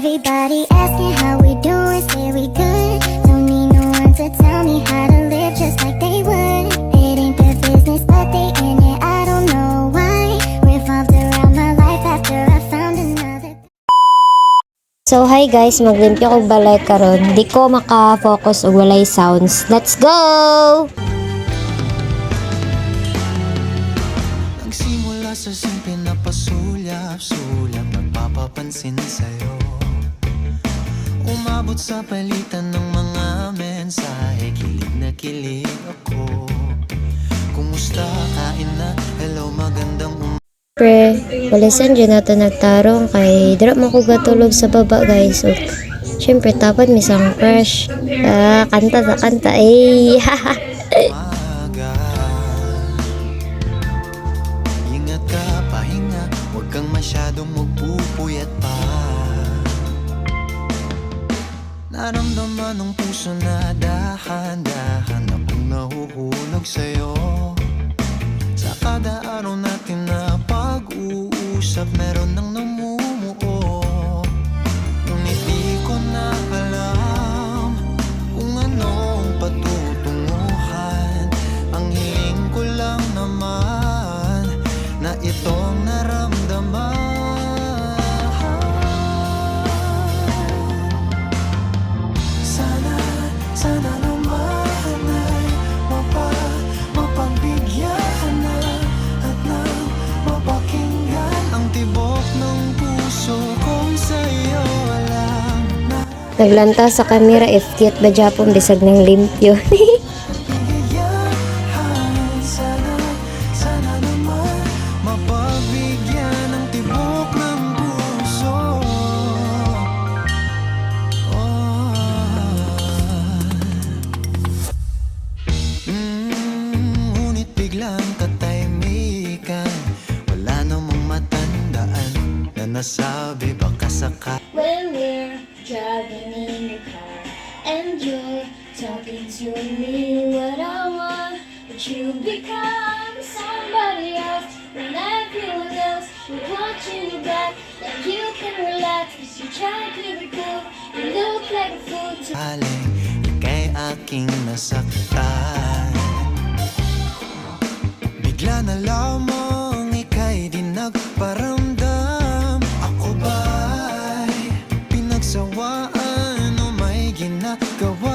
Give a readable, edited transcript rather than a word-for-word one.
Everybody asking how we doing, say we good. Don't need no one to tell me how to live just like they would. It ain't their business, but they in it, I don't know why. Revolved around my life after I found another. So hi guys, maglimpyo kog balay karon. Di ko maka-focus og walay sounds. Let's go! Nagsimula sa simple na pasulyap-sulyap, nagpapapansin sa'yo. Umabot sa palitan ng mga mensahe, kilig na kilig ako. Kumusta, kain na, hello, magandang Pre, walisan dyan nato nagtarong kay dira man ko gatulog sa baba guys. So, syempre tapad misang crush. Kanta sa kanta eh. umaga. Ingat ka, pahinga, huwag kang masyadong magpupuyat pa. Naramdaman ng puso na dahan-dahan akong nahuhulog sa'yo. Sa kada araw natin na pag-uusap, meron nang namumuo. Ngunit di ko na alam kung anong patutunguhan. Ang hiling ko lang naman na itong naramdaman. Sana naman ay mapagbigyan na at nang mapakinggan ang tibok ng puso kong sa'yo alam na Naglanta sa kamera if cute ba Japon bisag ng limpyo. iyayahan. Sana naman mapagbigyan ang tibok ng puso. Ngunit biglang katahimikan, wala namang matandaan na nasabi baka saka. When we're driving in the car and you're talking to me, what I want, but you become somebody else. When everyone else is watching you back, then you can relax, 'cause you try to be cool, you look like a fool to Aling ika'y aking nasaktan. Bigla na lamang ika'y di nagparamdam. Ako ba'y pinagsawaan o may ginagawa?